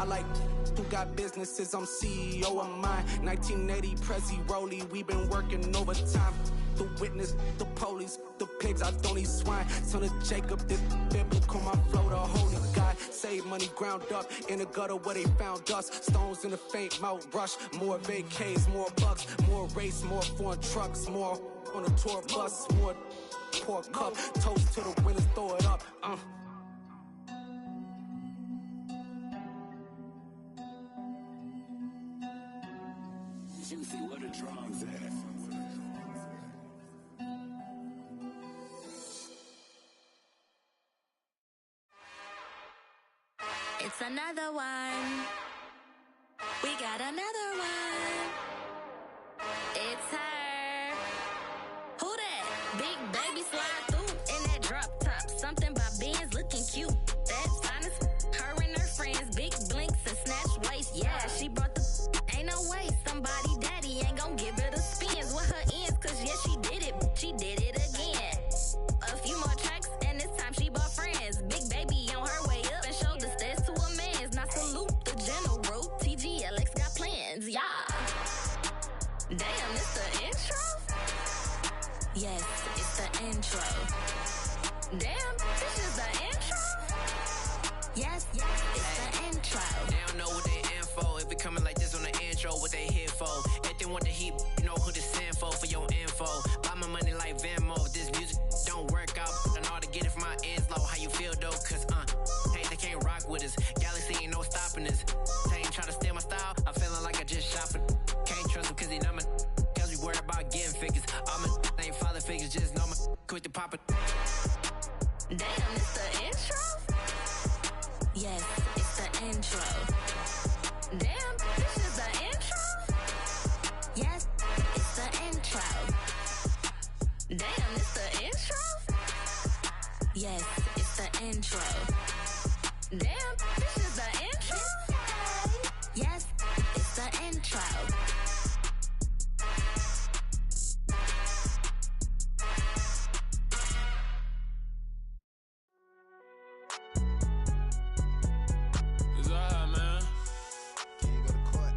like who got businesses, I'm CEO of mine. 1980 Prezi Rolly, we been working overtime. The witness, the police, the pigs, I don't eat swine. Son of Jacob, this biblical, my flow, the holy God. Save money ground up in the gutter where they found us. Stones in the faint mouth rush. More vacays, more bucks, more race, more foreign trucks, more on a tour bus, more pour cup. Toast to the winners, throw it up. Juicy, where the drums at? It's another one. We got another one. It's her. Who that? Big baby slide through in that drop top. Something by Benz looking cute. That's honest. Her and her friends, big blinks and snatch waist. Yeah, she brought the. Ain't no way somebody daddy ain't gon' give her the spins with her ends. Cause yeah, she did it. She did it again. A few more tracks and this time she bought friends. Big baby on her way up and showed the stairs to a man's. Now salute the general. TGLX got plans, yeah. Damn, it's the intro? Yes, it's the intro. Damn, this is the intro? Yes, it's the intro. They don't know what they in for. If it coming like this on the intro, what they here for? If they want the heat, you know who to send for your info. Buy my money like Venmo. If this music don't work out, I know how to get it from my ends low. How you feel though? Cause hey, they can't rock with us. Galaxy ain't no stopping us. They ain't trying to steal my style. I'm feeling like I just shot for. Can't trust them cause they not my. Cause we worried about getting figures. All my ain't father figures, just know my quick to pop it. Damn, it's the intro? Yes, it's the intro. Damn, this is the intro? Yes, it's the intro. Damn, it's the intro? Yes, it's the intro. Damn, this is the intro? Yes, it's the intro. It's alright, man. Can you go to court?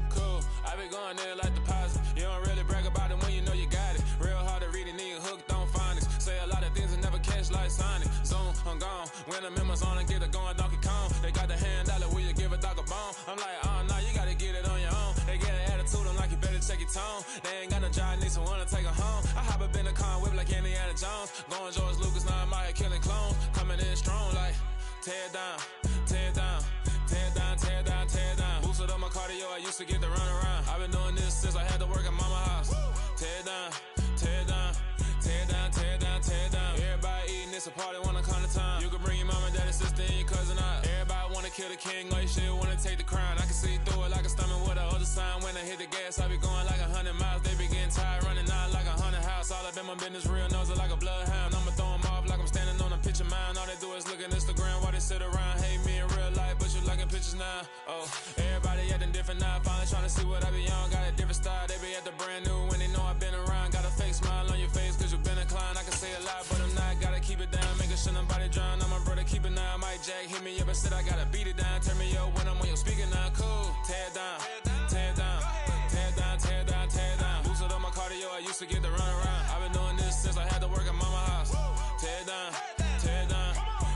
Cool. I been going there like deposit. You don't really brag about it when you know you got it. Real hard to read a nigga hooked, don't find it. Say a lot of things and never catch like Sonic. Zone, I'm gone. When I'm in my zone, I get it going Donkey Kong. They got the hand dollar, will you give a dog a bone? I'm like, oh, no, you gotta get it on your own. They get an attitude, I'm like, you better check your tone. They ain't got no job, need someone to take her home. I hop up in the car, whip like Indiana Jones. Going George Lucas, now I'm out here killing clones. Coming in strong like, tear down, tear down, tear down, tear down, tear down. Boosted up my cardio, I used to get to run around. I've been doing this since I had to work at mama house. Tear down, tear down, tear down, tear down, tear down. Everybody eating, it's a party, wanna come to time. You can bring your mama, daddy, sister, and your cousin out. Everybody wanna kill the king, like shit, wanna take the crown. I can see through it like a stomach with a other sign. When I hit the gas, I be going like 100 miles. They be getting tired, running out like 100 house. All up in my business, real nose it like a bloodhound. I'ma throw them off like I'm standing on a picture mound. All they do is look at Instagram while they sit around. Hate me in real life, but you liking pictures now. Oh, everybody acting different now. Finally trying to see what I be on. Got a different style, they be at the brand new when they know I've been around. Got a fake smile on your face cause you been inclined. I can say a lot, but I'm not. Gotta keep it down, making sure nobody drown. I'm my brother, keep it now. Mike Jack hit me up and said I gotta beat it down. Turn me up when I'm on your speaker now. Cool, tear down, tear down, tear down, tear down, tear down. Boosted up my cardio, I used to get to run around. I've been doing this since I had to work at mama house. Tear down, tear down,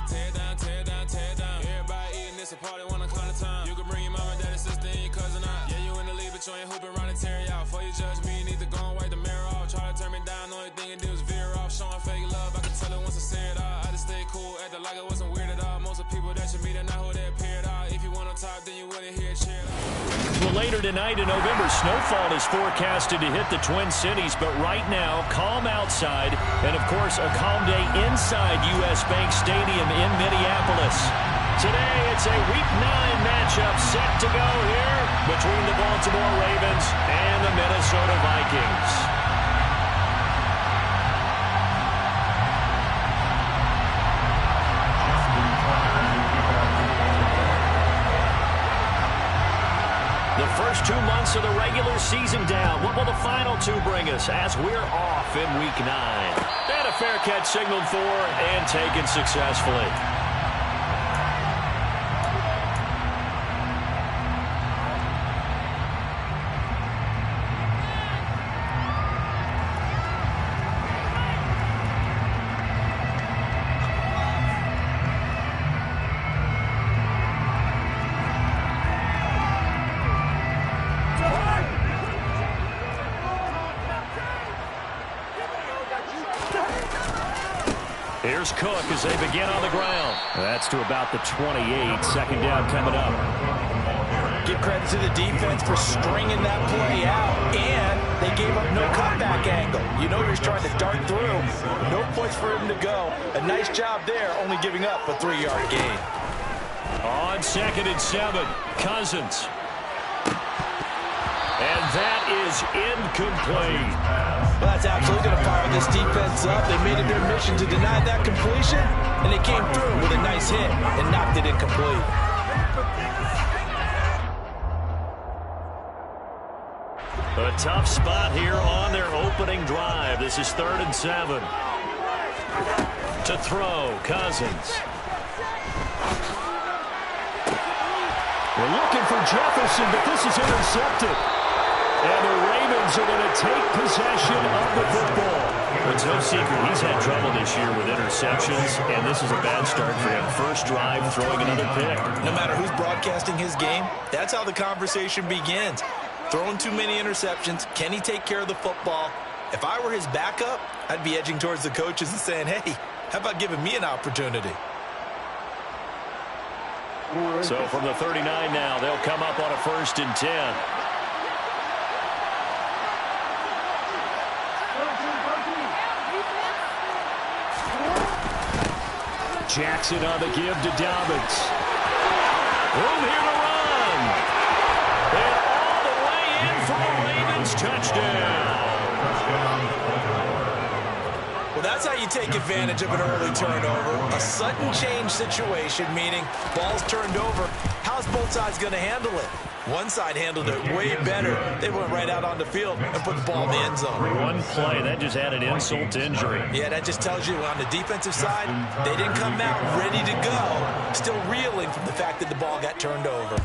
tear down, tear down, tear down. Everybody eating, it's a party, wanna come to time. You can bring your mama, daddy, sister, and your cousin out. Yeah, you in the league, but you ain't hooping around and tear out. Before you judge me, you need to go and wipe the mirror off. Try to turn me down, only thing you did was veer off. Showing fake love, I can tell it once I say it all. I just stay cool, acting like it wasn't weird at all. Most of the people that you meet are not who they appear at all. If you want on top, then you wouldn't hear a cheer at all. Well, later tonight in November, snowfall is forecasted to hit the Twin Cities, but right now, calm outside, and of course, a calm day inside U.S. Bank Stadium in Minneapolis. Today, it's a Week 9 matchup set to go here between the Baltimore Ravens and the Minnesota Vikings. The first 2 months of the regular season down. What will the final 2 bring us as we're off in Week 9? And a fair catch signaled for and taken successfully. Here's Cook as they begin on the ground. That's to about the 28. Second down coming up. Give credit to the defense for stringing that play out, and they gave up no cutback angle. You know he's trying to dart through. No place for him to go. A nice job there, only giving up a 3-yard gain. On 2nd and 7, Cousins. And that is incomplete. Well, that's absolutely going to fire this defense up. They made it their mission to deny that completion, and they came through with a nice hit and knocked it incomplete. A tough spot here on their opening drive. This is 3rd and 7. To throw, Cousins. We're looking for Jefferson, but this is intercepted. And the Ravens are going to take possession of the football. It's no secret he's had trouble this year with interceptions, and this is a bad start for him. First drive, throwing another pick. No matter who's broadcasting his game, that's how the conversation begins. Throwing too many interceptions. Can he take care of the football? If I were his backup, I'd be edging towards the coaches and saying, hey, how about giving me an opportunity? So from the 39 now, they'll come up on a 1st and 10. Jackson on the give to Dobbins. Room here to run. And all the way in for the Ravens touchdown. Well, that's how you take advantage of an early turnover. A sudden change situation, meaning ball's turned over. How's both sides going to handle it? One side handled it way better. They went right out on the field and put the ball in the end zone. One play, that just added insult to injury. Yeah, that just tells you on the defensive side, they didn't come out ready to go, still reeling from the fact that the ball got turned over.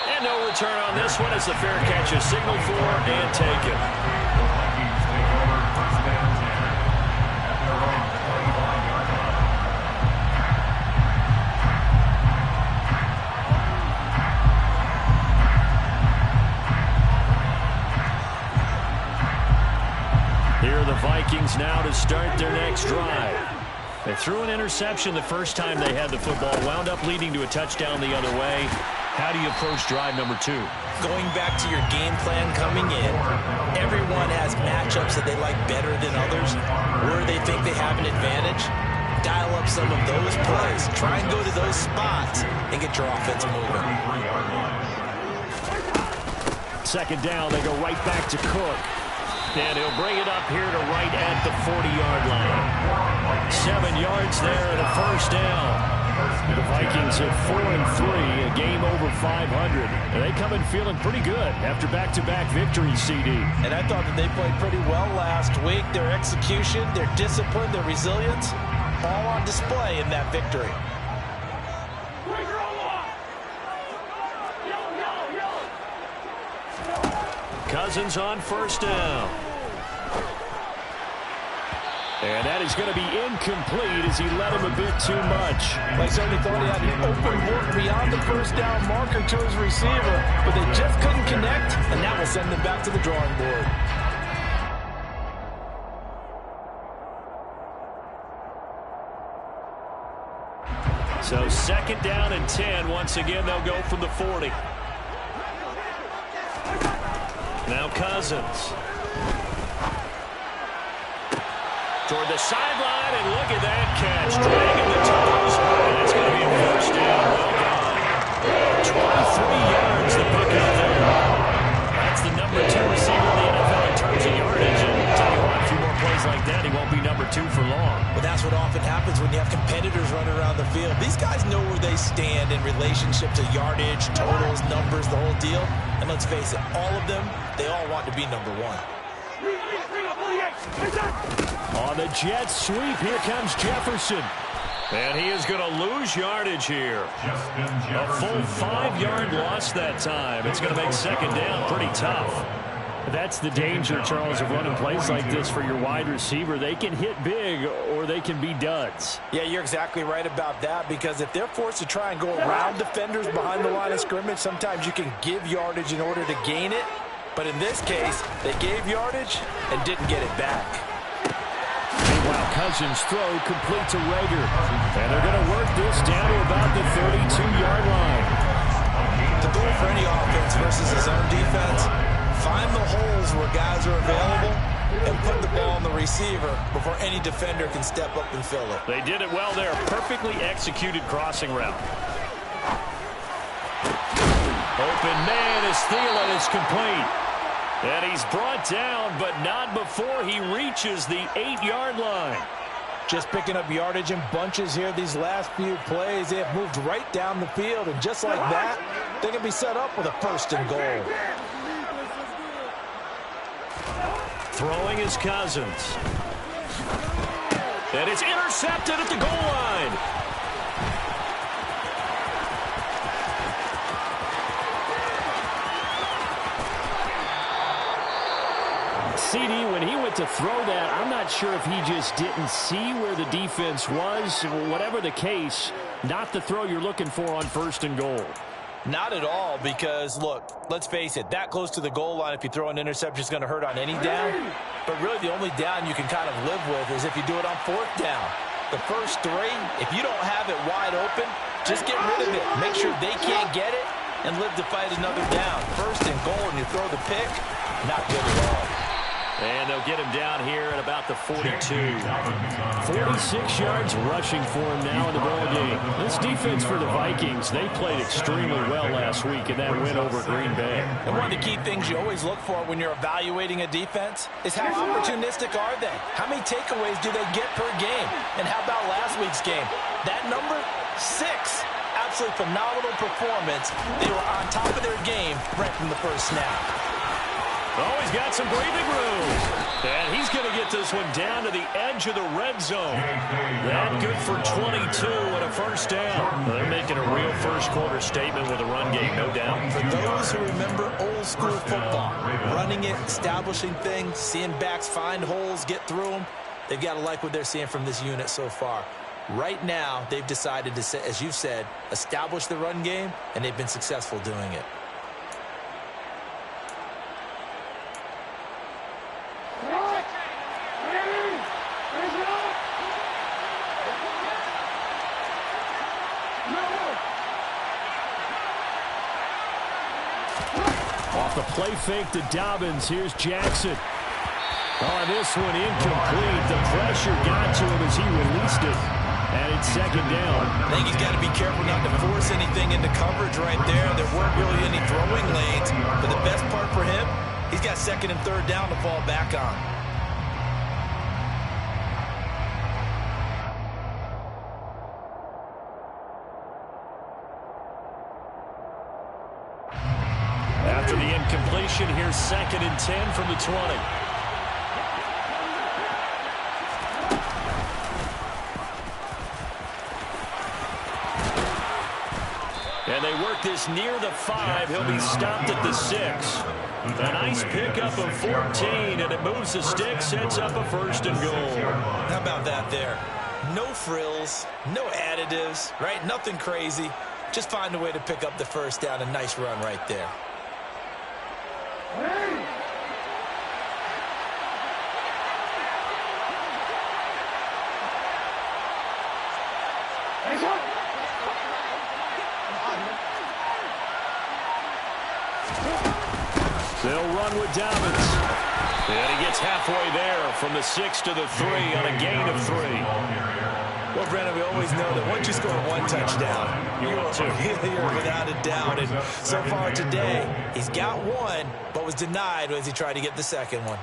And no return on this one as the fair catch is signaled for and taken. Here are the Vikings now to start their next drive. They threw an interception the first time they had the football, wound up leading to a touchdown the other way. How do you approach drive number 2? Going back to your game plan coming in, everyone has matchups that they like better than others, where they think they have an advantage. Dial up some of those plays. Try and go to those spots and get your offense moving. 2nd down, they go right back to Cook. And he'll bring it up here to right at the 40-yard line. 7 yards there and a 1st down. The Vikings at 4-3, a game over 500. And they come in feeling pretty good after back-to-back victories, CD. And I thought that they played pretty well last week. Their execution, their discipline, their resilience, all on display in that victory. Cousins on 1st down. And that is going to be incomplete as he led him a bit too much. I certainly thought he had an open look beyond the 1st down marker to his receiver, but they just couldn't connect, and that will send them back to the drawing board. So 2nd down and 10. Once again, they'll go from the 40. Now Cousins. Toward the sideline, and look at that catch. Dragging the toes, and it's going to be a 1st down. Well done. 23 yards to pick up there. That's the number 2 receiver in the NFL in terms of yardage. And I'll tell you what, a few more plays like that, he won't be number 2 for long. But that's what often happens when you have competitors running around the field. These guys know where they stand in relationship to yardage, totals, numbers, the whole deal. And let's face it, all of them, they all want to be number 1. On the Jets sweep, here comes Jefferson. And he is going to lose yardage here. A full 5-yard loss that time. It's going to make 2nd down pretty tough. That's the danger, Charles, of running plays like this for your wide receiver. They can hit big or they can be duds. Yeah, you're exactly right about that, because if they're forced to try and go around defenders behind the line of scrimmage, sometimes you can give yardage in order to gain it. But in this case, they gave yardage and didn't get it back. Meanwhile, Cousins' throw complete to Rager. And they're going to work this down to about the 32-yard line. The goal for any offense versus his own defense, find the holes where guys are available and put the ball on the receiver before any defender can step up and fill it. They did it well there. Perfectly executed crossing route. Open man is Thielen. It's complete. And he's brought down, but not before he reaches the 8-yard line. Just picking up yardage in bunches here these last few plays. They have moved right down the field, and just like that, they can be set up with a 1st and goal. Throwing is Cousins. And it's intercepted at the goal line. CD, when he went to throw that, I'm not sure if he just didn't see where the defense was. Whatever the case, not the throw you're looking for on 1st and goal. Not at all, because, look, let's face it, that close to the goal line, if you throw an interception, is going to hurt on any down. But really, the only down you can kind of live with is if you do it on 4th down. The first 3, if you don't have it wide open, just get rid of it. Make sure they can't get it and live to fight another down. 1st and goal, and you throw the pick, not good at all. And they'll get him down here at about the 42. 46 yards rushing for him now in the ball game. This defense for the Vikings, they played extremely well last week in that win over Green Bay. And one of the key things you always look for when you're evaluating a defense is how opportunistic are they? How many takeaways do they get per game? And how about last week's game? That number, 6. Absolutely phenomenal performance. They were on top of their game right from the first snap. Oh, he's got some breathing room. And he's going to get this one down to the edge of the red zone. That good for 22 and a 1st down. They're making a real first-quarter statement with a run game, no doubt. For those who remember old-school football, running it, establishing things, seeing backs find holes, get through them, they've got to like what they're seeing from this unit so far. Right now, they've decided to, as you've said, establish the run game, and they've been successful doing it. Off the play fake to Dobbins. Here's Jackson. Oh, this one incomplete. The pressure got to him as he released it. And it's 2nd down. I think he's got to be careful not to force anything into coverage right there. There weren't really any throwing lanes. But the best part for him, he's got 2nd and 3rd down to fall back on. After the incompletion, here's 2nd and 10 from the 20. And they work this near the 5. He'll be stopped at the 6. A nice pickup of 14, and it moves the stick, sets up a 1st and goal. How about that there? No frills, no additives, right? Nothing crazy. Just find a way to pick up the 1st down. A nice run right there. They'll run with Dobbins. And he gets halfway there from the 6 to the 3 on a gain of 3. Well, Brandon, we always know that once you score 1 touchdown, you're without a doubt. And so far today, he's got 1, but was denied as he tried to get the 2nd one.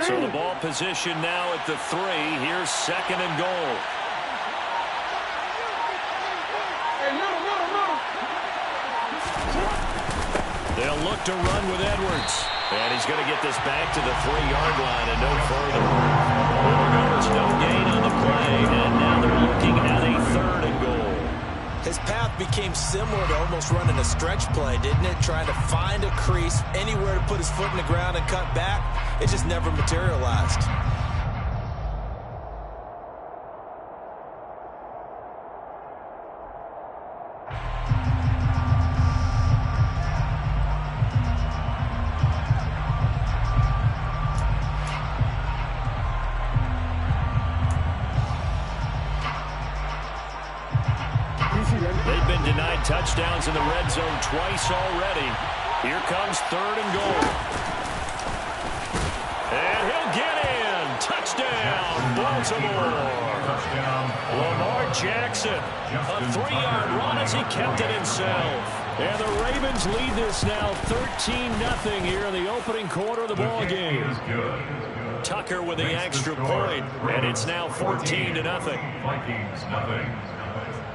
So the ball position now at the 3. Here's 2nd and goal. They'll look to run with Edwards. And he's going to get this back to the 3-yard line and no further. There's no gain on the play, and now they're looking at a 3rd and goal. His path became similar to almost running a stretch play, didn't it? Trying to find a crease, anywhere to put his foot in the ground and cut back. It just never materialized. They've been denied touchdowns in the red zone twice already. Here comes 3rd and goal. And he'll get in. Touchdown, Baltimore. Lamar Jackson, a 3-yard run as he kept it himself. And the Ravens lead this now 13-0 here in the opening quarter of the ball game. Tucker with the extra point, and it's now 14-0.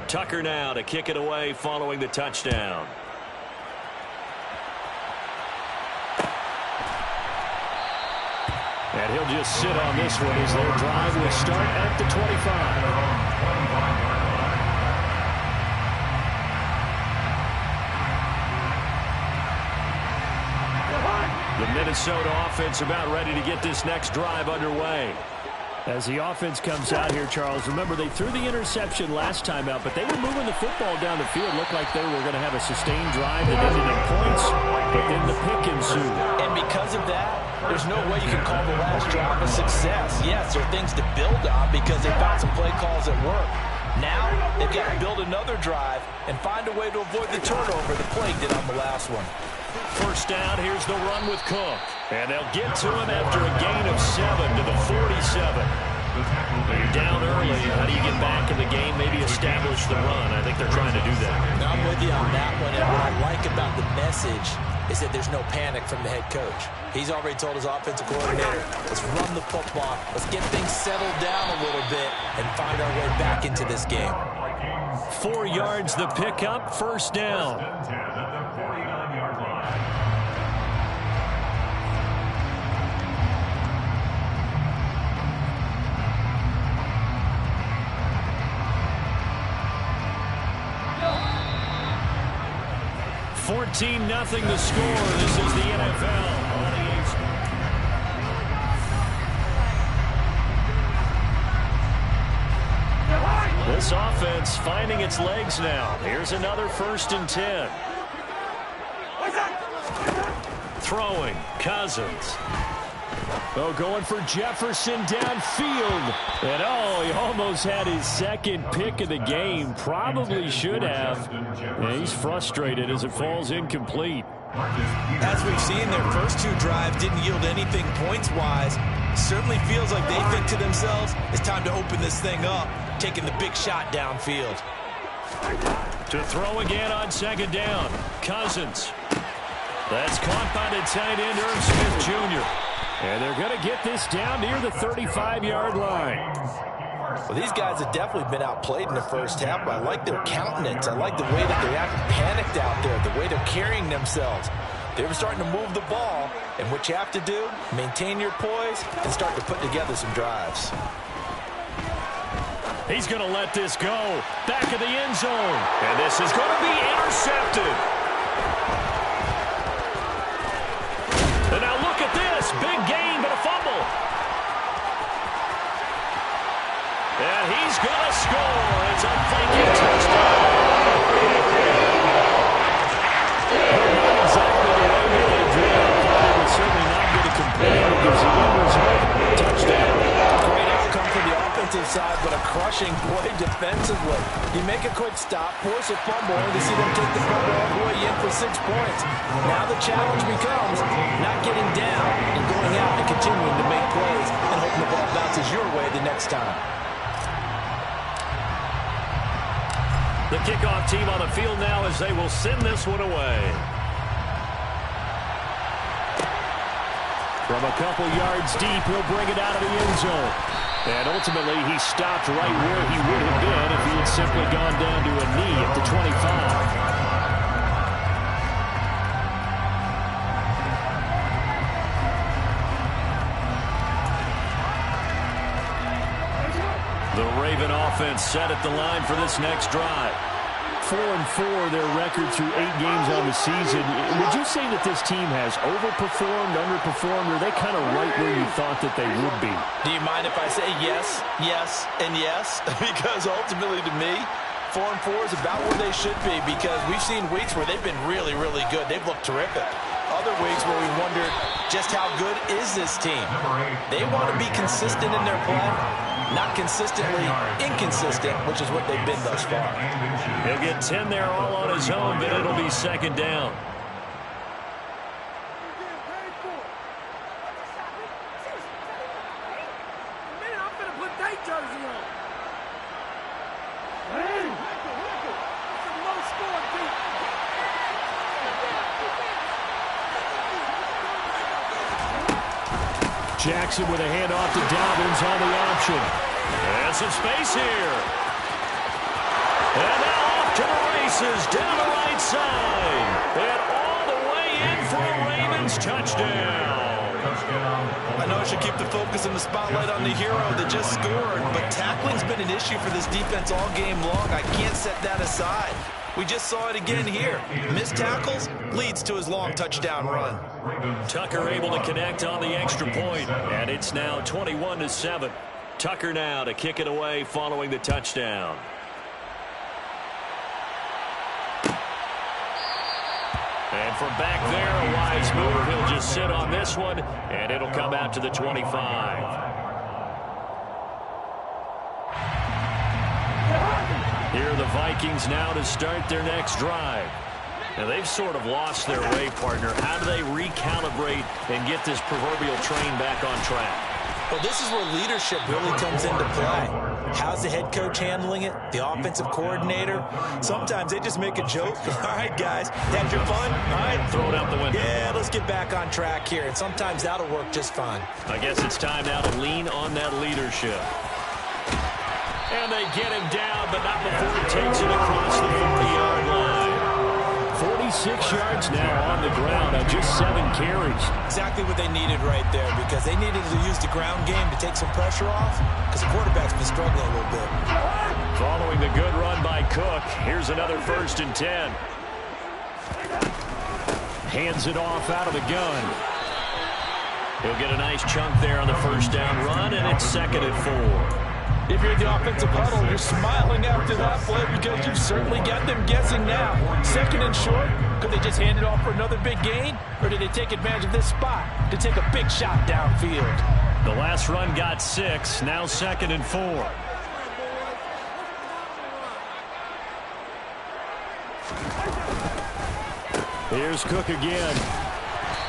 Tucker now to kick it away following the touchdown. And he'll just sit on this one as their drive will start at the 25. The Minnesota offense about ready to get this next drive underway. As the offense comes out here, Charles, remember they threw the interception last time out, but they were moving the football down the field. Looked like they were going to have a sustained drive that ended in points, but then the pick ensued. And because of that, there's no way you can call the last drive a success. Yes, there are things to build on because they found some play calls that work. Now, they've got to build another drive and find a way to avoid the turnover the play did on the last one. First down, here's the run with Cook. And they'll get to him after a gain of 7 to the 47. You're down early. How do you get back in the game? Maybe establish the run. I think they're trying to do that. Now, I'm with you on that one. And what I like about the message is that there's no panic from the head coach. He's already told his offensive coordinator, let's run the football. Let's get things settled down a little bit and find our way back into this game. 4 yards the pickup, first down. 14-0 the score. This is the NFL. This offense finding its legs now. Here's another 1st and 10. Throwing, Cousins. Oh, going for Jefferson downfield. And he almost had his second pick of the game. Probably should have. And he's frustrated as it falls incomplete. As we've seen, their first 2 drives didn't yield anything points-wise. Certainly feels like they think to themselves, it's time to open this thing up, taking the big shot downfield. To throw again on 2nd down. Cousins. That's caught by the tight end, Irv Smith Jr. And they're going to get this down near the 35-yard line. Well, these guys have definitely been outplayed in the first half, but I like their countenance. I like the way that they haven't panicked out there, the way they're carrying themselves. They were starting to move the ball, and what you have to do, maintain your poise and start to put together some drives. He's going to let this go. Back of the end zone. And this is going to be intercepted. And now look at this. Big gain, but a fumble. And he's going to score. It's a Viking touchdown. Not exactly the way we would have dreamed. But certainly not going to complain because the Eagles have a touchdown. Great outcome for the offensive side, but a crushing play defensively. You make a quick stop, force a fumble, and to see them take the fumble all the way in for 6 points. Now the challenge becomes not getting down and going out and continuing to make plays and hoping the ball bounces your way the next time. The kickoff team on the field now as they will send this one away. From a couple yards deep, he'll bring it out of the end zone. And ultimately, he stopped right where he would have been if he had simply gone down to a knee at the 25. The Raven offense set at the line for this next drive. 4-4 their record through 8 games on the season. Would you say that this team has overperformed, underperformed, or are they kind of right where you thought that they would be? Do you mind if I say yes, yes, and yes? Because ultimately to me, 4-4 is about where they should be because we've seen weeks where they've been really, really good. They've looked terrific. Other weeks where we wondered just how good is this team. They want to be consistent in their play. Not consistently inconsistent, which is what they've been thus far. He'll get 10 there all on his own, but it'll be second down. Jackson with a handoff to Dobbins on the option. And some space here. And now off to the races down the right side. And all the way in for a Ravens touchdown. I know I should keep the focus and the spotlight on the hero that just scored, but tackling's been an issue for this defense all game long. I can't set that aside. We just saw it again here. Missed tackles leads to his long touchdown run. Tucker able to connect on the extra point, and it's now 21-7. Tucker now to kick it away following the touchdown. And from back there, a wise move. He'll just sit on this one, and it'll come out to the 25. Here are the Vikings now to start their next drive. Now, they've sort of lost their way, partner. How do they recalibrate and get this proverbial train back on track? Well, this is where leadership really comes into play. How's the head coach handling it? The offensive coordinator? Sometimes they just make a joke. All right, guys, had your fun? All right. Throw it out the window. Yeah, let's get back on track here. And sometimes that'll work just fine. I guess it's time now to lean on that leadership. And they get him down, but not before he takes it across the 40-yard line. 46 yards now on the ground on just 7 carries. Exactly what they needed right there, because they needed to use the ground game to take some pressure off, because the quarterback's been struggling a little bit. Following the good run by Cook, here's another 1st and 10. Hands it off out of the gun. He'll get a nice chunk there on the 1st down run, and it's 2nd and 4. If you're the offensive huddle, you're smiling after that play because you've certainly got them guessing now. 2nd and short, could they just hand it off for another big gain? Or did they take advantage of this spot to take a big shot downfield? The last run got 6, now 2nd and 4. Here's Cook again.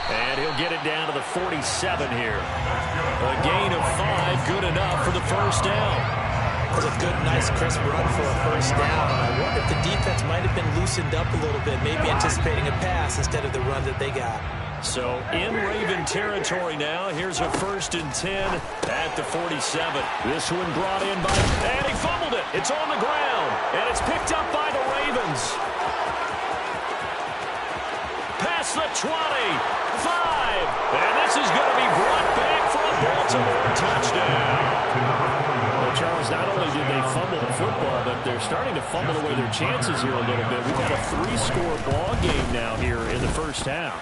And he'll get it down to the 47 here. A gain of 5, good enough for the 1st down. That was a good, nice, crisp run for a 1st down. I wonder if the defense might have been loosened up a little bit, maybe anticipating a pass instead of the run that they got. So in Raven territory now. Here's a 1st and 10 at the 47. This one brought in by, and he fumbled it. It's on the ground, and it's picked up by the Ravens. Past the 20, 5, and this is going to be brought back for a Baltimore touchdown. Well, Charles, not only did they fumble the football, but they're starting to fumble away their chances here a little bit. We've got a 3-score ball game now here in the 1st half.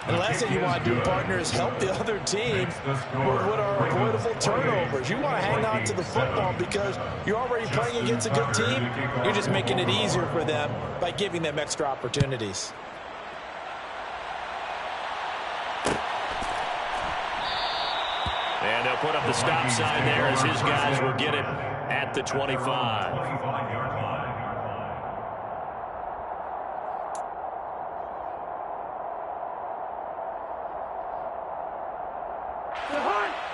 And the last thing you want to do, partner, is help the other team with what are avoidable turnovers. You want to hang on to the football because you're already playing against a good team. You're just making it easier for them by giving them extra opportunities. And they'll put up the stop sign there as his guys will get it at the 25.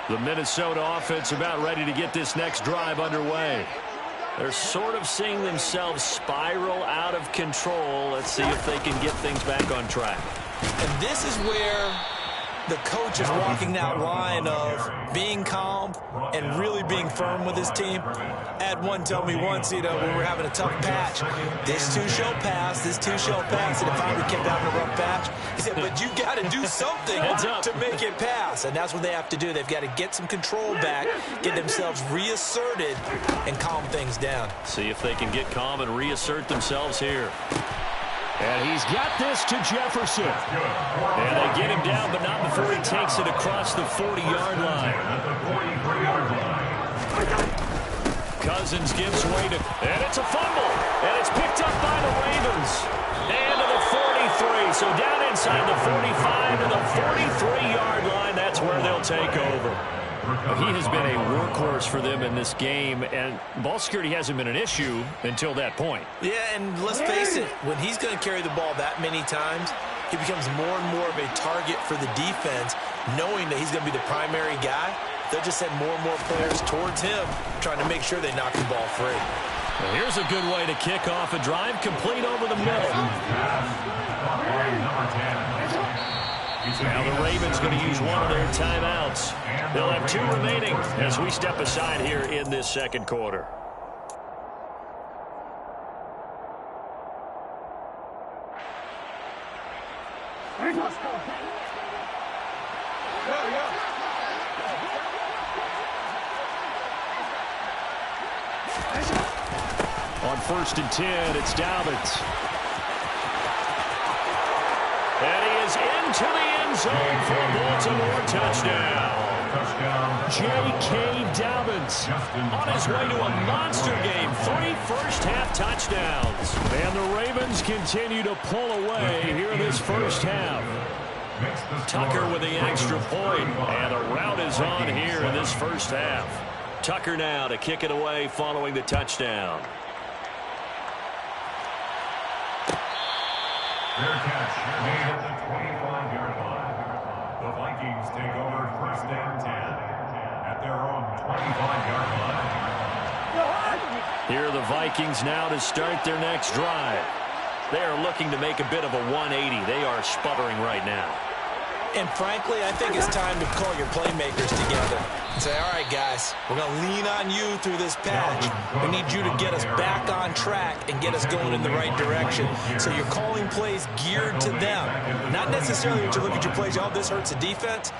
The Minnesota offense about ready to get this next drive underway. They're sort of seeing themselves spiral out of control. Let's see if they can get things back on track. And this is where the coach is walking that line of being calm and really being firm with his team. I had one tell me once, when we were having a tough patch, this too shall pass, this too shall pass. And if I kept having a rough patch, he said, but you got to do something to make it pass. And that's what they have to do. They've got to get some control back, get themselves reasserted, and calm things down. See if they can get calm and reassert themselves here. And he's got this to Jefferson. And they get him down, but not before he takes it across the 40-yard line. Cousins gives way to, and it's a fumble. And it's picked up by the Ravens. And to the 43. So down inside the 45 to the 43-yard line. That's where they'll take over. He has been a workhorse for them in this game, and ball security hasn't been an issue until that point. Yeah, and let's face it, when he's going to carry the ball that many times, he becomes more and more of a target for the defense, knowing that he's going to be the primary guy. They'll just send more and more players towards him, trying to make sure they knock the ball free. Well, here's a good way to kick off a drive, complete over the middle. Now the Ravens going to use one of their timeouts. They'll have 2 remaining as we step aside here in this second quarter. On 1st and 10, it's Dobbins. And he is into the end zone for a Baltimore touchdown. J.K. Dobbins on his way to a monster game. 3 first-half touchdowns. And the Ravens continue to pull away here in this first half. Tucker with the extra point, and the route is on here in this first half. Tucker now to kick it away following the touchdown. Fair catch made at the 25-yard line. The Vikings take over 1st and 10 at their own 25-yard line. Here are the Vikings now to start their next drive. They are looking to make a bit of a 180. They are sputtering right now. And frankly, I think it's time to call your playmakers together and say, all right, guys, we're going to lean on you through this patch. We need you to get us back on track and get us going in the right direction. So you're calling plays geared to them. Not necessarily that you look at your plays, oh, this hurts the defense.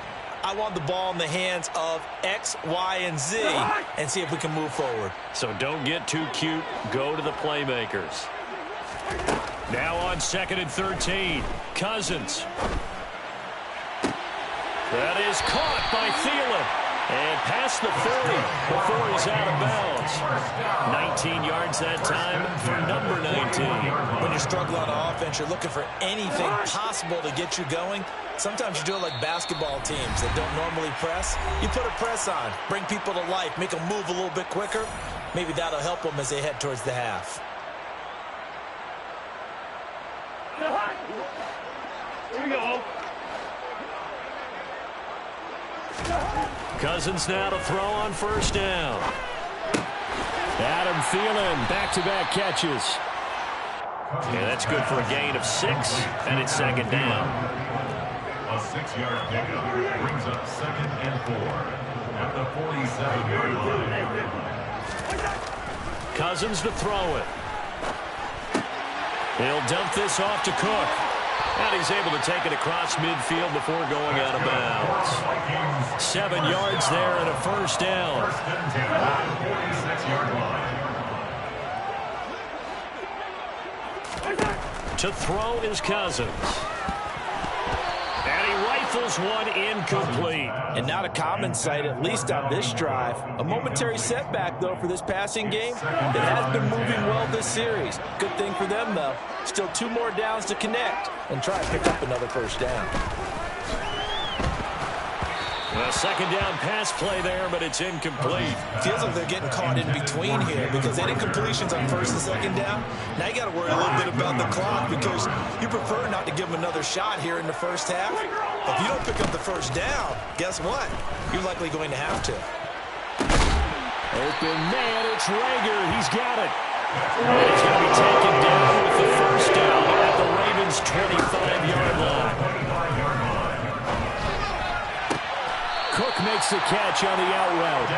I want the ball in the hands of X, Y, and Z and see if we can move forward. So don't get too cute. Go to the playmakers. Now on 2nd and 13, Cousins. That is caught by Thielen. And past the 40 before he's out of bounds. 19 yards that time for number 19. When you're struggling on offense, you're looking for anything possible to get you going. Sometimes you do it like basketball teams that don't normally press. You put a press on, bring people to life, make them move a little bit quicker. Maybe that'll help them as they head towards the half. Here we go. Cousins now to throw on 1st down. Adam Thielen, back-to-back catches. Yeah, that's good for a gain of 6, and it's 2nd down. A 6-yard pickup brings up 2nd and 4 at the 47-yard line. Cousins to throw it. He'll dump this off to Cook. And he's able to take it across midfield before going out of bounds. 7 yards there and a 1st down. To throw is Cousins. And he rifles one incomplete. And not a common sight, at least on this drive. A momentary setback, though, for this passing game. It has been moving well this series. Good thing for them, though. Still 2 more downs to connect and try to pick up another 1st down. A 2nd down pass play there, but it's incomplete. Feels like they're getting caught in between here because they did completions on 1st and 2nd down. Now you got to worry a little bit about the clock because you prefer not to give them another shot here in the first half. But if you don't pick up the 1st down, guess what? You're likely going to have to. Open man, it's Rager. He's got it. And he's going to be taken down with the 1st down at the Ravens' 25-yard line. Cook makes the catch on the out route.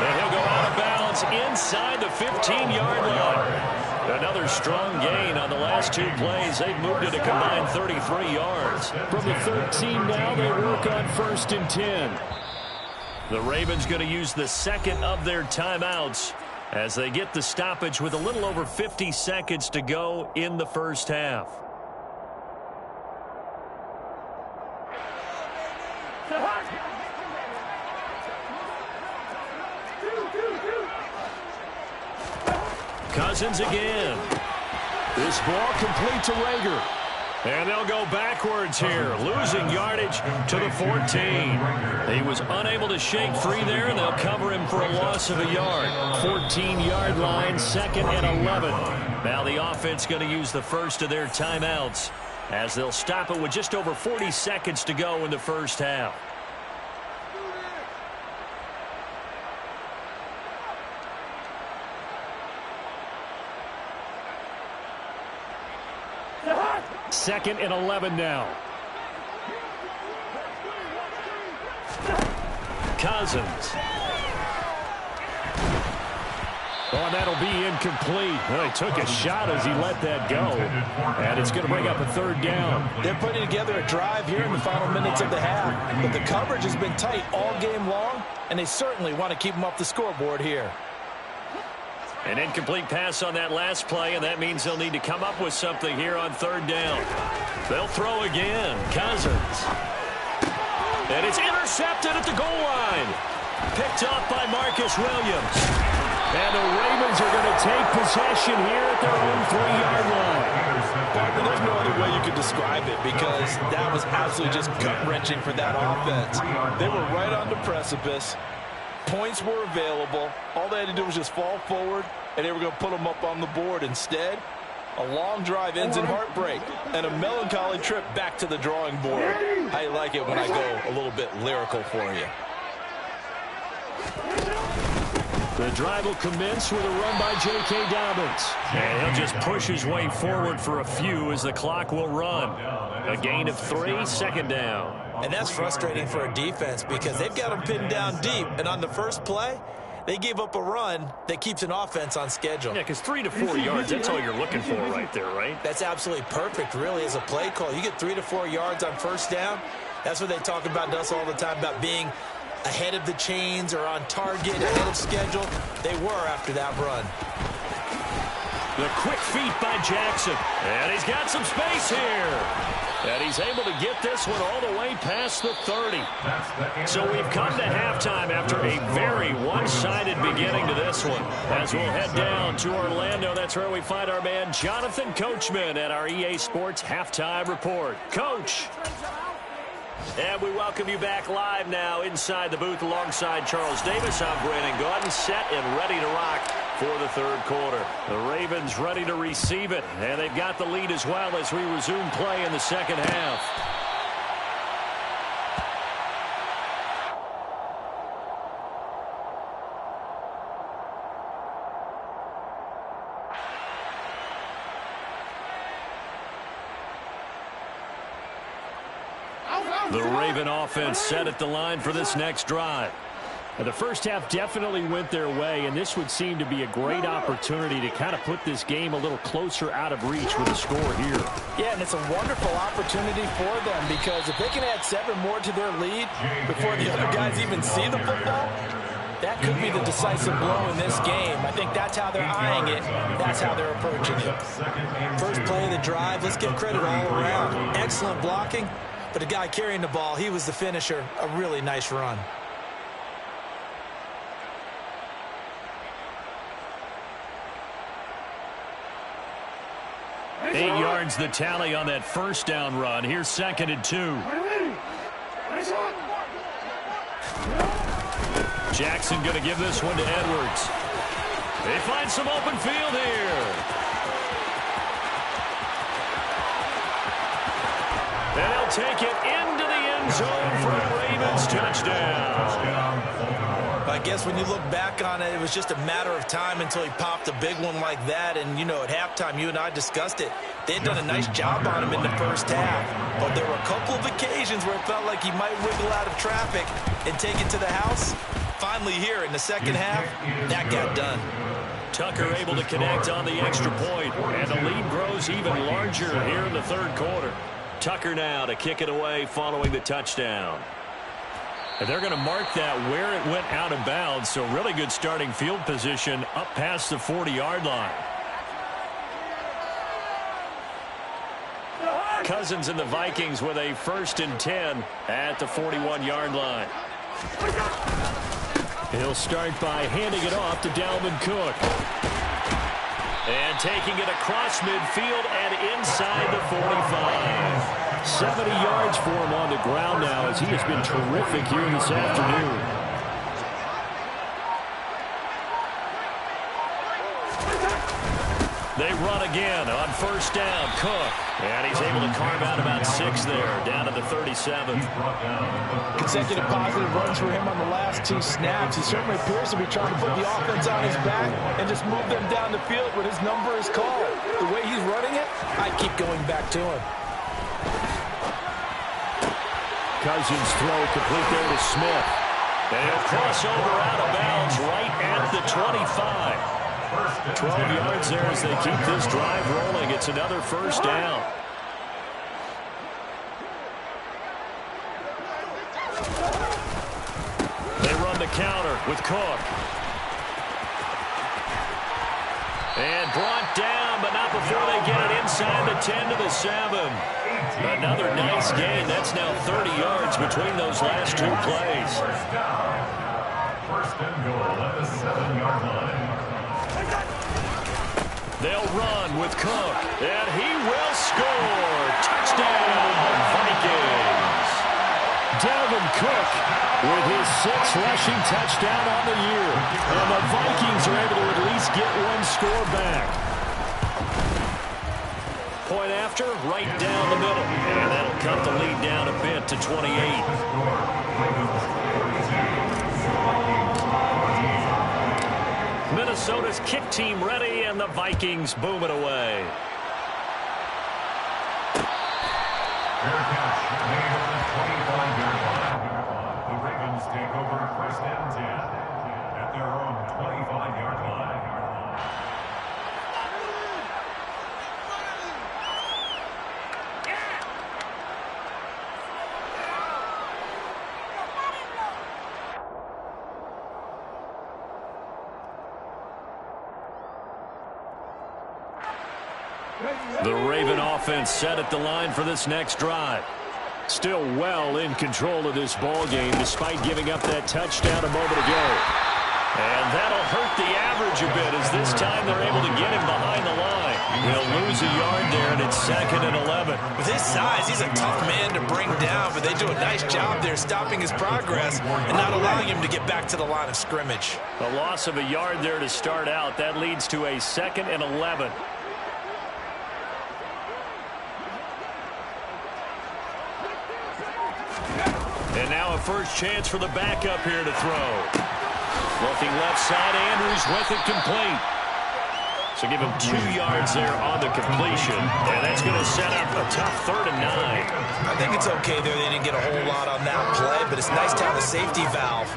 And he'll go out of bounds inside the 15-yard line. Another strong gain on the last 2 plays. They've moved it a combined 33 yards. From the 13 now, they work on 1st and 10. The Ravens going to use the 2nd of their timeouts as they get the stoppage with a little over 50 seconds to go in the first half. Cousins again. This ball complete to Rager. And they'll go backwards here, losing yardage to the 14. He was unable to shake free there, and they'll cover him for a loss of a yard. 14-yard line, 2nd and 11. Now the offense going to use the first of their timeouts as they'll stop it with just over 40 seconds to go in the first half. Second and 11 now. Cousins. Oh, and that'll be incomplete. Well, he took a shot as he let that go. And it's going to bring up a 3rd down. They're putting together a drive here in the final minutes of the half. But the coverage has been tight all game long, and they certainly want to keep them off the scoreboard here. An incomplete pass on that last play, and that means they'll need to come up with something here on 3rd down. They'll throw again. Cousins. And it's intercepted at the goal line. Picked off by Marcus Williams. And the Ravens are going to take possession here at their own 3-yard line. There's no other way you could describe it because that was absolutely just gut-wrenching for that offense. They were right on the precipice. Points were available. All they had to do was just fall forward, and they were going to put them up on the board. Instead, a long drive ends in heartbreak and a melancholy trip back to the drawing board. I like it when I go a little bit lyrical for you. The drive will commence with a run by J.K. Dobbins. And he'll just push his way forward for a few as the clock will run. A gain of 3, 2nd down. And that's frustrating for a defense because they've got them pinned down deep. And on the first play, they gave up a run that keeps an offense on schedule. Yeah, because 3 to 4 yards, that's all you're looking for right there, right? That's absolutely perfect, really, as a play call. You get 3 to 4 yards on 1st down. That's what they talk about to us all the time, about being ahead of the chains or on target, ahead of schedule. They were after that run. The quick feet by Jackson. And he's got some space here. And he's able to get this one all the way past the 30. So we've come to halftime after a very one-sided beginning to this one. As we'll head down to Orlando, that's where we find our man Jonathan Coachman at our EA Sports Halftime Report. Coach. And we welcome you back live now inside the booth alongside Charles Davis. I'm Brandon Gaudin, set and ready to rock for the 3rd quarter. The Ravens ready to receive it, and they've got the lead as well as we resume play in the 2nd half. The Raven offense set at the line for this next drive. Now, the first half definitely went their way, and this would seem to be a great opportunity to kind of put this game a little closer out of reach with a score here. Yeah, and it's a wonderful opportunity for them because if they can add 7 more to their lead before the other guys even see the football, that could be the decisive blow in this game. I think that's how they're eyeing it. That's how they're approaching it. First play of the drive, let's give credit all around. Excellent blocking, but the guy carrying the ball, he was the finisher. A really nice run. Eight yards the tally on that 1st down run. Here's 2nd and 2. Jackson going to give this one to Edwards. They find some open field here. And they'll take it into the end zone for a Ravens touchdown. I guess when you look back on it, it was just a matter of time until he popped a big one like that. And, you know, at halftime, you and I discussed it. They had done a nice job on him in the first half. But there were a couple of occasions where it felt like he might wiggle out of traffic and take it to the house. Finally here in the 2nd half, that got done. Tucker able to connect on the extra point, and the lead grows even larger here in the 3rd quarter. Tucker now to kick it away following the touchdown. And they're going to mark that where it went out of bounds, so really good starting field position up past the 40-yard line. Cousins and the Vikings with a 1st and 10 at the 41-yard line. He'll start by handing it off to Dalvin Cook. And taking it across midfield and inside the 45. 70 yards for him on the ground now as he has been terrific here this afternoon. They run again on first down. Cook. And he's able to carve out about 6 there, down to the 37. Consecutive positive runs for him on the last 2 snaps. He certainly appears to be trying to put the offense on his back and just move them down the field when his number is called. The way he's running it, I keep going back to him. Cousins throw complete there to Smith. And he'll cross over out of bounds right at the 25. 12 yards there as they keep this drive rolling. It's another first down. They run the counter with Cook. And brought down, but not before they get it inside the 10 to the 7. Another nice gain. That's now 30 yards between those last 2 plays. First and goal at the 7-yard line. They'll run with Cook, and he will score. Touchdown, Vikings. Dalvin Cook with his 6th rushing touchdown on the year. And the Vikings are able to at least get 1 score back. Point after, right down the middle. And that'll cut the lead down a bit to 28. Minnesota's kick team ready, and the Vikings boom it away. Fair catch made on the 25-yard line. The Ravens take over first and 10 at their own 25-yard line. The Raven offense set at the line for this next drive. Still well in control of this ball game despite giving up that touchdown a moment ago. And that'll hurt the average a bit as this time they're able to get him behind the line. They'll lose a yard there, and it's 2nd and 11. With his size, he's a tough man to bring down, but they do a nice job there stopping his progress and not allowing him to get back to the line of scrimmage. A loss of a yard there to start out. That leads to a 2nd and 11. And now a first chance for the backup here to throw. Looking left side, Andrews with it complete. So give him 2 yards there on the completion. And that's going to set up a tough 3rd and 9. I think it's okay there. They didn't get a whole lot on that play, but it's nice to have a safety valve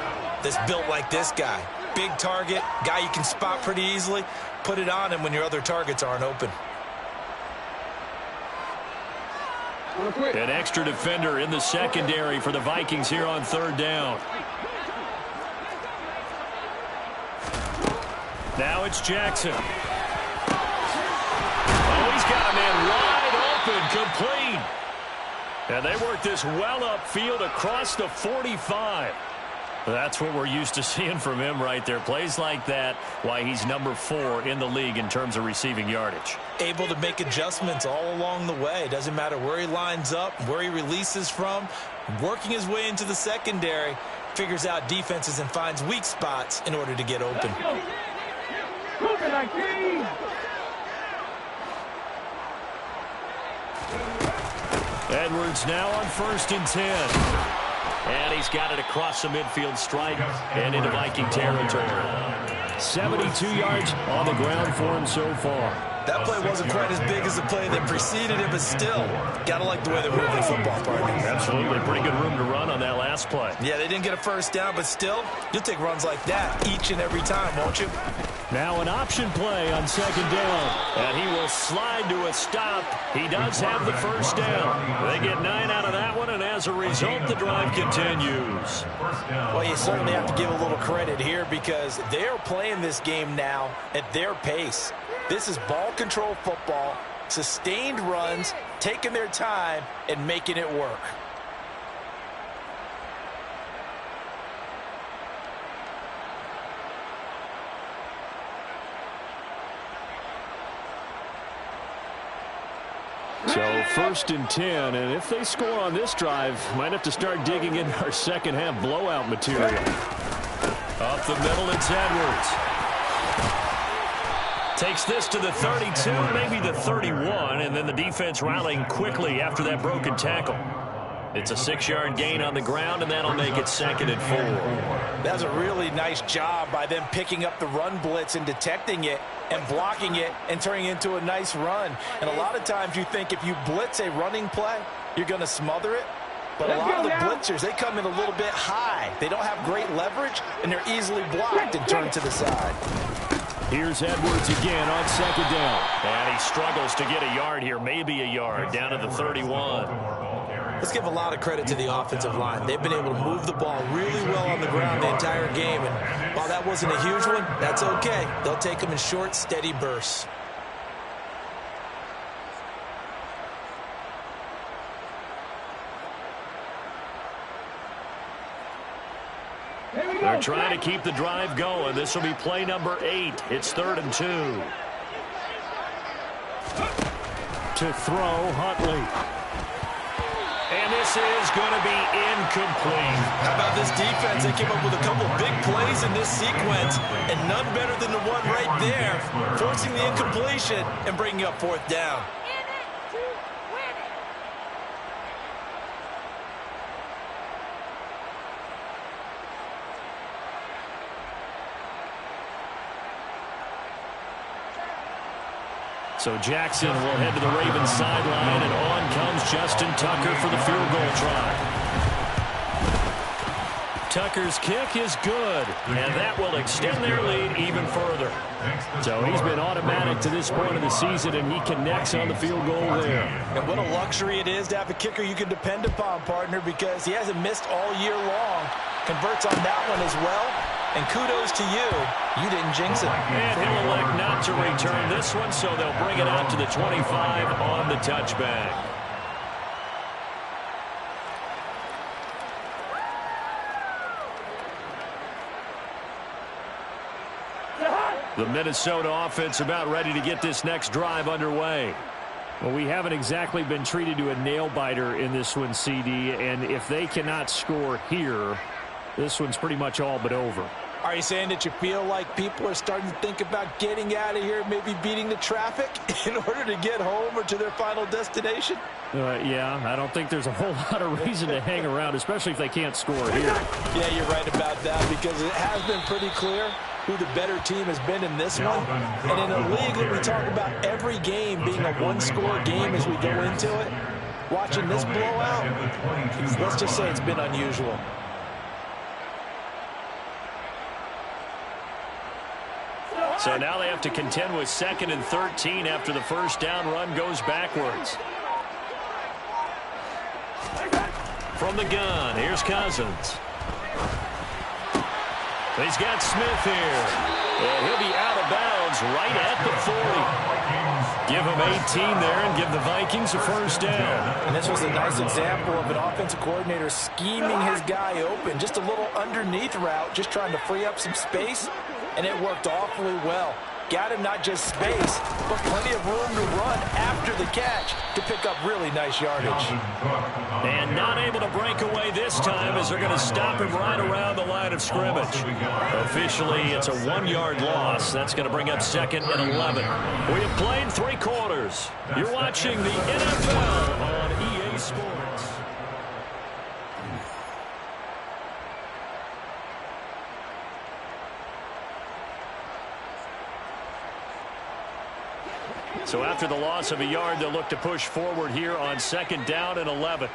that's built like this guy. Big target, guy you can spot pretty easily. Put it on him when your other targets aren't open. An extra defender in the secondary for the Vikings here on 3rd down. Now it's Jackson. Oh, he's got a man wide open, complete. And they work this well upfield across the 45. That's what we're used to seeing from him right there. Plays like that, why he's number 4 in the league in terms of receiving yardage. Able to make adjustments all along the way. Doesn't matter where he lines up, where he releases from. Working his way into the secondary, figures out defenses and finds weak spots in order to get open. Edwards now on 1st and 10. And he's got it across the midfield stripe and into Viking territory. 72 yards on the ground for him so far. That play wasn't quite as big as the play that preceded it, but still, got to like the way they're moving the football, partner. Absolutely. Pretty good room to run on that last play. Yeah, they didn't get a first down, but still, you'll take runs like that each and every time, won't you? Now an option play on 2nd down. And he will slide to a stop. He does have the first down. They get 9 out of that one, and as a result, the drive continues. Well, you certainly have to give a little credit here because they're playing this game now at their pace. This is ball control football, sustained runs, taking their time, and making it work. So 1st and 10, and if they score on this drive, might have to start digging in our second half blowout material. Up the middle, it's Edwards. Takes this to the 32, maybe the 31, and then the defense rallying quickly after that broken tackle. It's a 6-yard gain on the ground, and that'll make it 2nd and 4. That's a really nice job by them picking up the run blitz and detecting it and blocking it and turning it into a nice run. And a lot of times you think if you blitz a running play, you're going to smother it. But a lot of the blitzers, they come in a little bit high. They don't have great leverage, and they're easily blocked and turned to the side. Here's Edwards again on 2nd down. And he struggles to get a yard here, maybe a yard, down to the 31. Let's give a lot of credit to the offensive line. They've been able to move the ball really well on the ground the entire game. And while that wasn't a huge one, that's okay. They'll take them in short, steady bursts. They're trying to keep the drive going. This will be play number 8. It's 3rd and 2. To throw, Huntley. And this is going to be incomplete. How about this defense? They came up with a couple big plays in this sequence, and none better than the one right there, forcing the incompletion and bringing up 4th down. So Jackson will head to the Ravens sideline, and on comes Justin Tucker for the field goal try. Tucker's kick is good, and that will extend their lead even further. So he's been automatic to this point of the season, and he connects on the field goal there. And what a luxury it is to have a kicker you can depend upon, partner, because he hasn't missed all year long. Converts on that one as well. And kudos to you. You didn't jinx it. And he'll elect not to return this one, so they'll bring it out to the 25 on the touchback. The Minnesota offense about ready to get this next drive underway. Well, we haven't exactly been treated to a nail-biter in this one, CD, and if they cannot score here, this one's pretty much all but over. Are you saying that you feel like people are starting to think about getting out of here, maybe beating the traffic in order to get home or to their final destination? Yeah, I don't think there's a whole lot of reason to hang around, especially if they can't score here. Yeah, you're right about that, because it has been pretty clear who the better team has been in this one. And in a league that we talk about every game being a one-score game as we go into it, watching this blowout, let's just say it's been unusual. So now they have to contend with 2nd and 13 after the first down run goes backwards. From the gun, here's Cousins. He's got Smith here. And he'll be out of bounds right at the 40. Give him 18 there and give the Vikings a first down. And this was a nice example of an offensive coordinator scheming his guy open. Just a little underneath route, just trying to free up some space. And it worked awfully well. Got him not just space, but plenty of room to run after the catch to pick up really nice yardage. And not able to break away this time as they're going to stop him right around the line of scrimmage. Officially, it's a 1-yard loss. That's going to bring up 2nd and 11. We have played 3 quarters. You're watching the NFL on EA Sports. So after the loss of a yard, they'll look to push forward here on 2nd down and 11.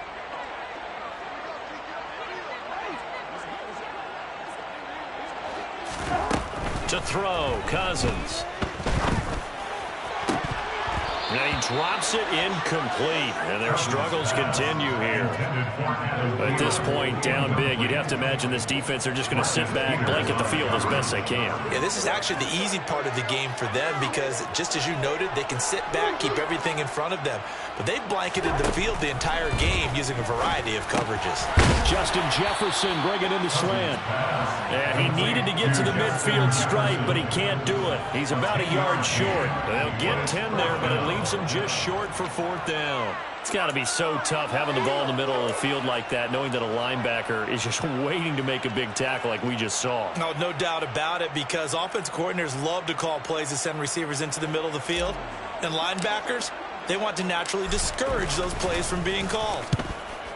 To throw, Cousins. And he drops it incomplete, and their struggles continue here. At this point, down big, you'd have to imagine this defense, they're just going to sit back, blanket the field as best they can. Yeah, this is actually the easy part of the game for them because, just as you noted, they can sit back, keep everything in front of them. But they've blanketed the field the entire game using a variety of coverages. Justin Jefferson bringing in the slant. And he needed to get to the midfield stripe, but he can't do it. He's about a yard short. They'll get 10 there, but it leaves him just short for 4th down. It's got to be so tough having the ball in the middle of the field like that, knowing that a linebacker is just waiting to make a big tackle like we just saw. No doubt about it, because offensive coordinators love to call plays that send receivers into the middle of the field. And linebackers, they want to naturally discourage those plays from being called.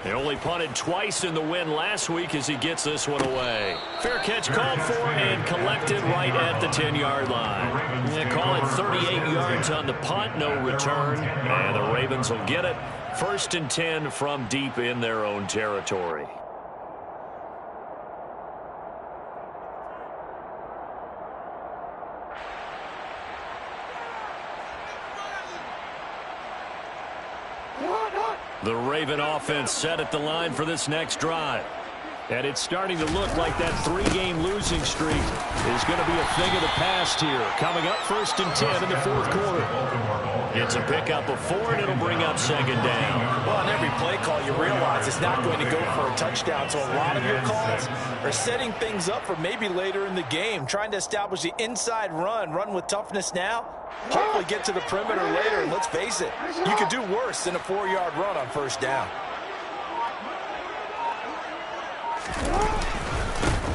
They only punted twice in the win last week as he gets this one away. Fair catch called for and collected right at the 10-yard line. They call it 38 yards on the punt, no return. And the Ravens will get it. 1st and 10 from deep in their own territory. The Raven offense set at the line for this next drive. And it's starting to look like that 3-game losing streak is going to be a thing of the past here. Coming up 1st and 10 in the 4th quarter. It's a pickup of 4, and it'll bring up 2nd down. Well, on every play call, you realize it's not going to go for a touchdown. So a lot of your calls are setting things up for maybe later in the game, trying to establish the inside run with toughness now. Hopefully get to the perimeter later, and let's face it, you could do worse than a 4-yard run on 1st down.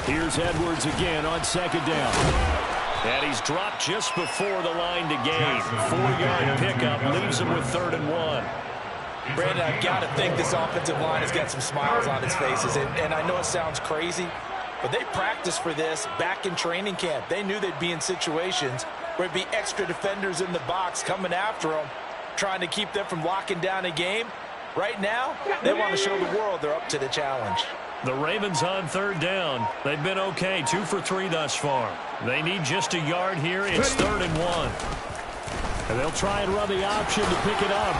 Here's Edwards again on 2nd down. And he's dropped just before the line to gain. 4-yard pickup leaves him with 3rd and 1. Brandon, I've got to think this offensive line has got some smiles on its faces. And I know it sounds crazy, but they practiced for this back in training camp. They knew they'd be in situations where there'd be extra defenders in the box coming after them, trying to keep them from locking down a game. Right now, they want to show the world they're up to the challenge. The Ravens on 3rd down. They've been okay, 2 for 3 thus far. They need just a yard here. It's 3rd and 1. And they'll try and run the option to pick it up.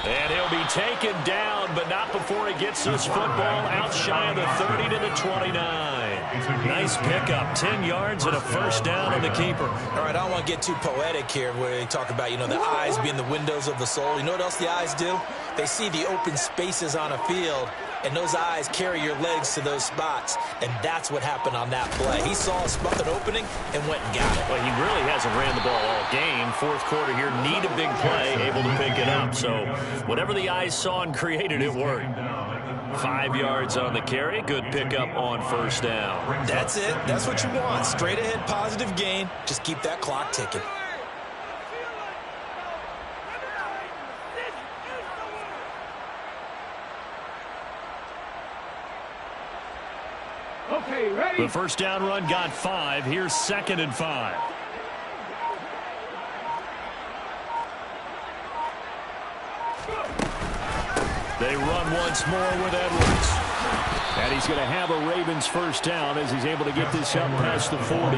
And he'll be taken down, but not before he gets this football out shy of the 30 to the 29. Nice pickup, 10 yards and a 1st down on the keeper. All right, I don't want to get too poetic here where they talk about, the eyes being the windows of the soul. You know what else the eyes do? They see the open spaces on a field, and those eyes carry your legs to those spots, and that's what happened on that play. He saw an opening and went and got it. Well, he really hasn't ran the ball all game. 4th quarter here, need a big play, able to pick it up. So whatever the eyes saw and created, it worked. 5 yards on the carry, good pickup on 1st down. That's it. That's what you want. Straight ahead, positive gain. Just keep that clock ticking. Okay, ready? The 1st down run got 5. Here's 2nd and 5. They run once more with Edwards. And he's going to have a Ravens 1st down as he's able to get this up past the 40.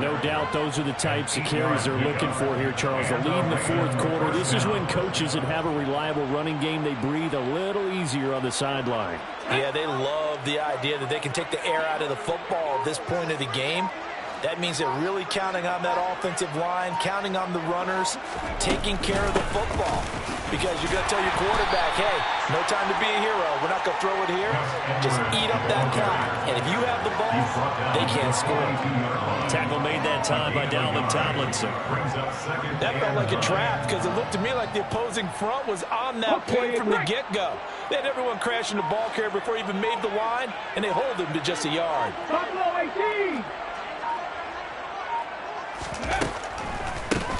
No doubt those are the types of carries they're looking for here, Charles. The lead in the 4th quarter. This is when coaches that have a reliable running game, they breathe a little easier on the sideline. Yeah, they love the idea that they can take the air out of the football at this point of the game. That means they're really counting on that offensive line, counting on the runners, taking care of the football. Because you're going to tell your quarterback, hey, no time to be a hero. We're not going to throw it here. Just eat up that clock. And if you have the ball, they can't score. Tackle made that time by Dalvin Tomlinson. That felt like a trap because it looked to me like the opposing front was on that play from the get-go. They had everyone crashing the ball carrier before he even made the line, and they hold him to just a yard.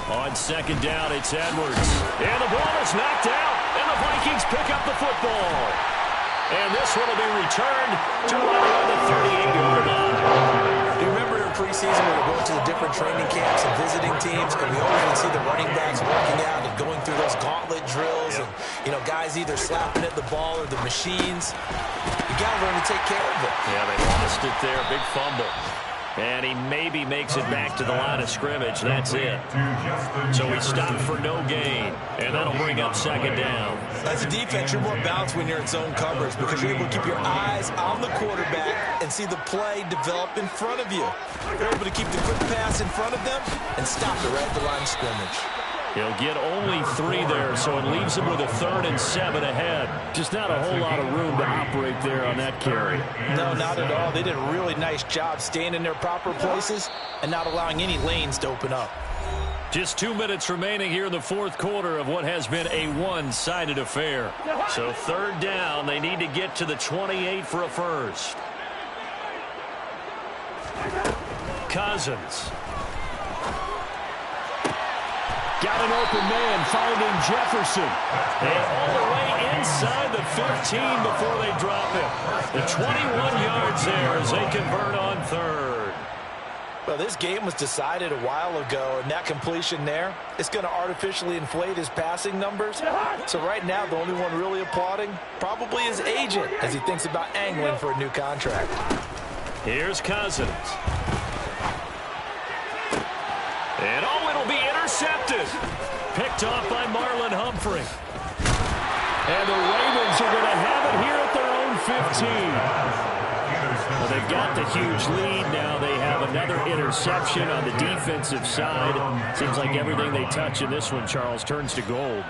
On 2nd down, it's Edwards. And the ball is knocked out, and the Vikings pick up the football. And this one will be returned to right on the 38-yard line. Do you remember in preseason when we were going to the different training camps and visiting teams, and we always would see the running backs working out and going through those gauntlet drills, and, guys either slapping at the ball or the machines. You got to learn to take care of it. Yeah, they lost it there. Big fumble. And he maybe makes it back to the line of scrimmage. That's it. So he stopped for no gain. And that'll bring up 2nd down. As a defense, you're more balanced when you're in zone coverage because you're able to keep your eyes on the quarterback and see the play develop in front of you. You're able to keep the quick pass in front of them and stop it right at the line of scrimmage. He'll get only 3 there, so it leaves him with a 3rd and 7 ahead. Just not a whole lot of room to operate there on that carry. No, not at all. They did a really nice job staying in their proper places and not allowing any lanes to open up. Just 2 minutes remaining here in the fourth quarter of what has been a one-sided affair. So third down, they need to get to the 28 for a first. Cousins. Got an open man, finding Jefferson. And all the way inside the 15 before they drop him. The 21 yards there as they convert on third. Well, this game was decided a while ago, and that completion there, it's going to artificially inflate his passing numbers. So right now, the only one really applauding probably his agent as he thinks about angling for a new contract. Here's Cousins. And it'll be intercepted. Picked off by Marlon Humphrey. And the Ravens are going to have it here at their own 15. Well, they've got the huge lead now. They have another interception on the defensive side. Seems like everything they touch in this one, Charles, turns to gold.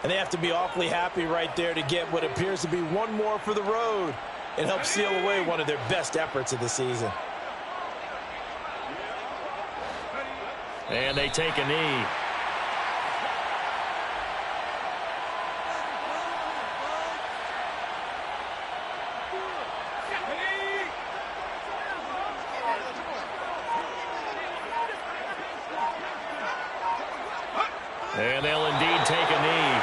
And they have to be awfully happy right there to get what appears to be one more for the road and help seal away one of their best efforts of the season. And they take a knee. And they'll indeed take a knee.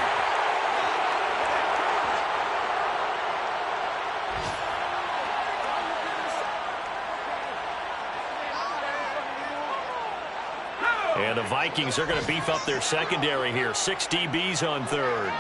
And the Vikings are going to beef up their secondary here. 6 DBs on third.